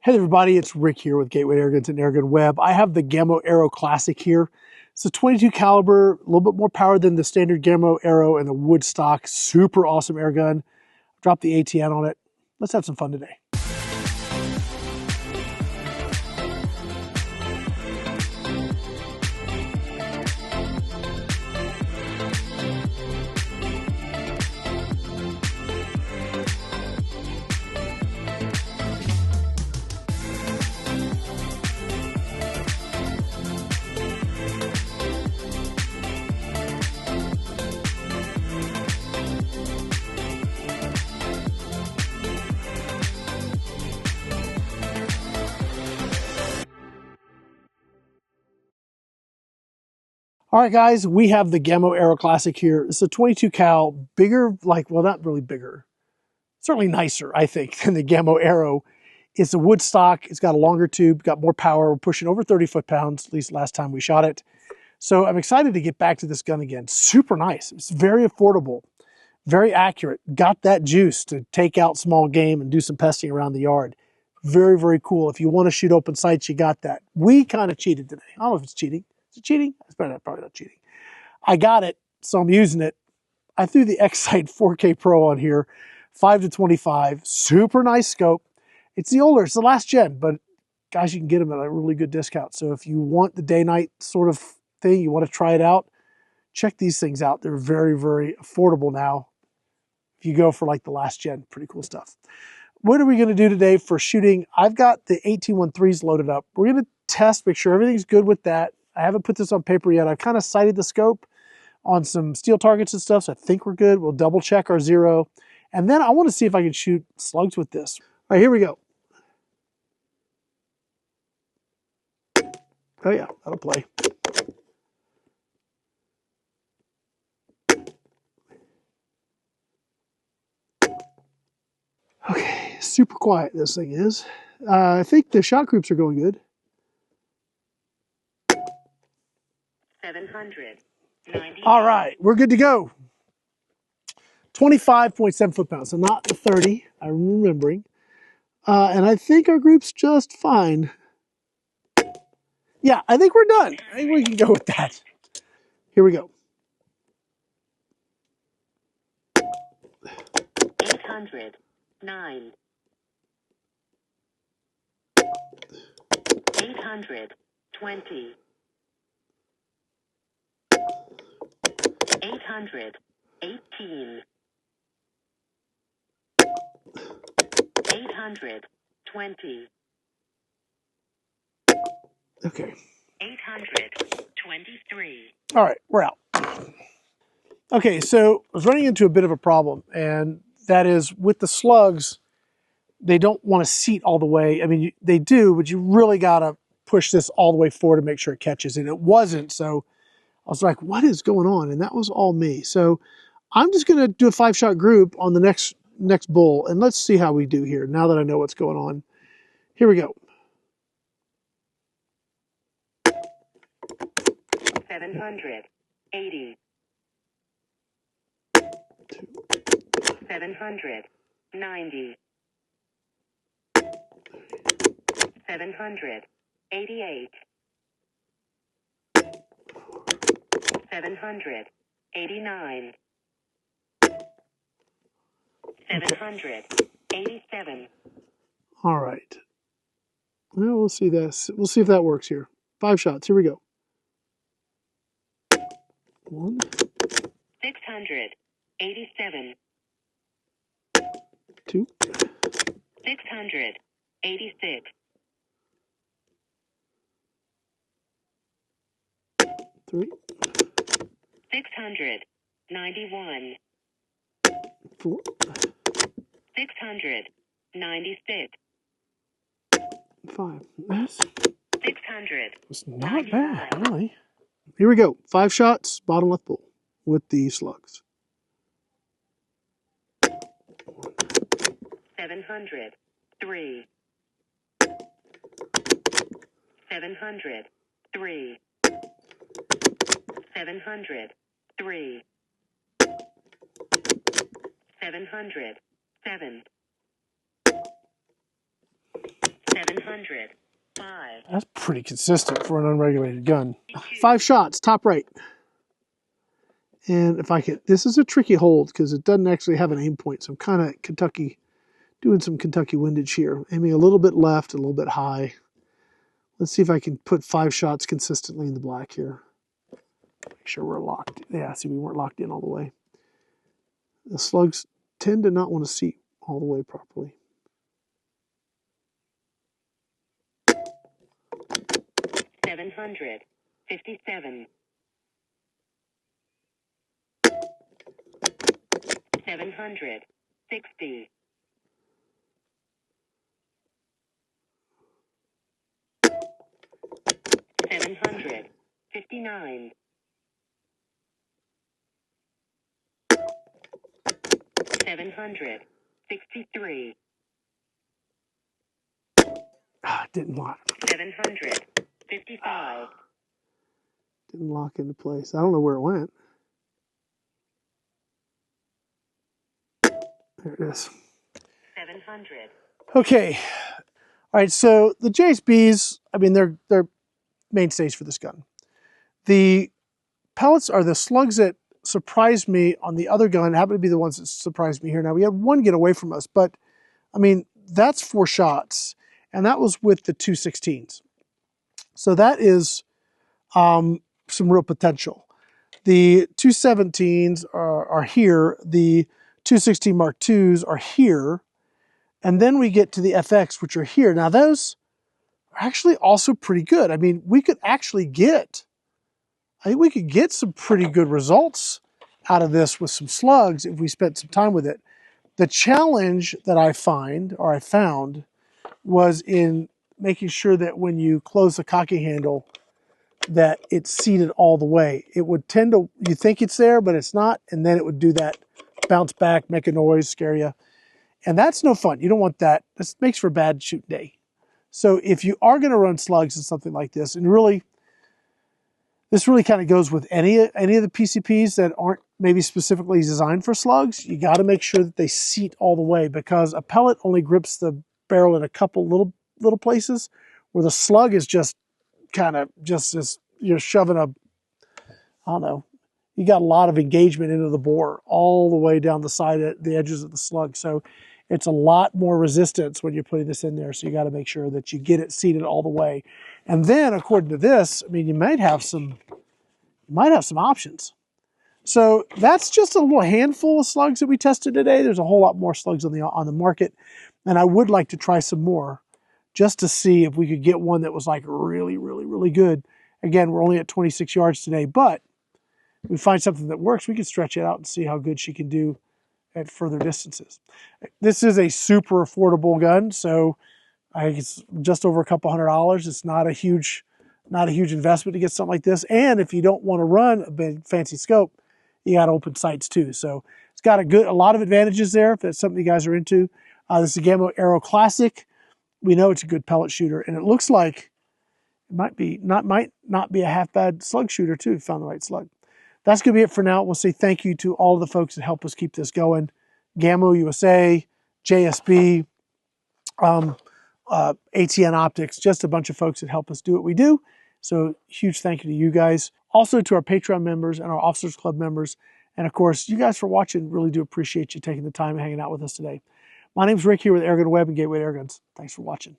Hey everybody, it's Rick here with Gateway Airguns and AirgunWeb. I have the Gamo Arrow Classic here. It's a 22 caliber, a little bit more power than the standard Gamo Arrow and the wood stock. Super awesome airgun. Dropped the ATN on it. Let's have some fun today. All right, guys, we have the Gamo Arrow Classic here. It's a 22 cal, bigger, well, not really bigger, certainly nicer, I think, than the Gamo Arrow. It's a wood stock. It's got a longer tube, got more power. We're pushing over 30 foot-pounds, at least last time we shot it. So I'm excited to get back to this gun again. Super nice. It's very affordable, very accurate. Got that juice to take out small game and do some pesting around the yard. Very, very cool. If you want to shoot open sights, you got that. We kind of cheated today. I don't know if it's cheating. Is it cheating? It's probably not cheating. I got it, so I'm using it. I threw the X-Sight 4K Pro on here, 5-25, super nice scope. It's the older, it's the last gen, but guys, you can get them at a really good discount. So if you want the day-night sort of thing, you want to try it out, check these things out. They're very, very affordable now. If you go for like the last gen, pretty cool stuff. What are we going to do today for shooting? I've got the 1813s loaded up. We're going to test, make sure everything's good with that. I haven't put this on paper yet. I've kind of sighted the scope on some steel targets and stuff, so I think we're good. We'll double check our zero. And then I want to see if I can shoot slugs with this. All right, here we go. Oh yeah, that'll play. Okay, super quiet this thing is. I think the shot groups are going good. 790. All right, we're good to go. 25.7 foot-pounds, so not the 30, I'm remembering. And I think our group's just fine. Yeah, I think we're done. I think we can go with that. Here we go. 800. 9. 800. 20. 800. 18. 800. 20. Okay. 823. All right, we're out. Okay, so I was running into a bit of a problem, and that is with the slugs, they don't want to seat all the way. I mean, they do, but you really got to push this all the way forward to make sure it catches, and it wasn't. So I was like, what is going on? And that was all me. So I'm just going to do a 5-shot group on the next bull, and let's see how we do here now that I know what's going on. Here we go. 780. 790. 788. 789. 787. All right. Well, we'll see this. We'll see if that works here. 5 shots. Here we go. 1. 687. 2. 686. 3. 691. 4. 696. 5. That's 600. it's not bad, really. Here we go. 5 shots, bottom left bull with the slugs. 700. 3. 700. 3. 700. 3. 700. 7. 700. 700. 5. That's pretty consistent for an unregulated gun. 5 shots, top right. And if I can, this is a tricky hold because it doesn't actually have an aim point. So I'm kind of doing some Kentucky windage here. Aiming a little bit left, a little bit high. Let's see if I can put 5 shots consistently in the black here. Make sure we're locked. Yeah, see, we weren't locked in all the way. The slugs tend to not want to seat all the way properly. $757. 760. 759. 763. Didn't lock. 755. Didn't lock into place. I don't know where it went. There it is. 700. Okay. All right, so the JSBs, I mean, they're mainstays for this gun. The pellets are the slugs that surprised me on the other gun, happen to be the ones that surprised me here. Now, we had one get away from us, but, I mean, that's 4 shots, and that was with the 216s. So that is some real potential. The 217s are here. The 216 Mark IIs are here. And then we get to the FX, which are here. Now, those are actually also pretty good. I mean, I think we could get some pretty good results out of this with some slugs if we spent some time with it. The challenge that I found was in making sure that when you close the cocking handle, that it's seated all the way. It would tend to, you think it's there, but it's not, and then it would do that bounce back, make a noise, scare you. And that's no fun. You don't want that. This makes for a bad shoot day. So if you are going to run slugs in something like this, and really, this really kind of goes with any of the PCPs that aren't maybe specifically designed for slugs, you got to make sure that they seat all the way, because a pellet only grips the barrel in a couple little places, where the slug is just kind of just as you're shoving a, I don't know, you got a lot of engagement into the bore all the way down the side of the edges of the slug. So it's a lot more resistance when you're putting this in there. So you got to make sure that you get it seated all the way. And then according to this, I mean, you might have some options. So that's just a little handful of slugs that we tested today. There's a whole lot more slugs on the market. And I would like to try some more just to see if we could get one that was like really, really, really good. Again, we're only at 26 yards today, but if we find something that works, we can stretch it out and see how good she can do at further distances. This is a super affordable gun, so I think it's just over a couple $100. It's not a huge investment to get something like this. And if you don't want to run a big fancy scope, you got open sights too. So it's got a lot of advantages there if that's something you guys are into. This is a Gamo Arrow Classic. We know it's a good pellet shooter, and it looks like it might not be a half bad slug shooter too, if you found the right slug. That's going to be it for now. We'll say thank you to all of the folks that help us keep this going. Gamo USA, JSB, ATN Optics, just a bunch of folks that help us do what we do. So huge thank you to you guys. Also to our Patreon members and our Officers Club members. And of course, you guys for watching. Really do appreciate you taking the time and hanging out with us today. My name's Rick here with AirgunWeb and Gateway Airguns. Thanks for watching.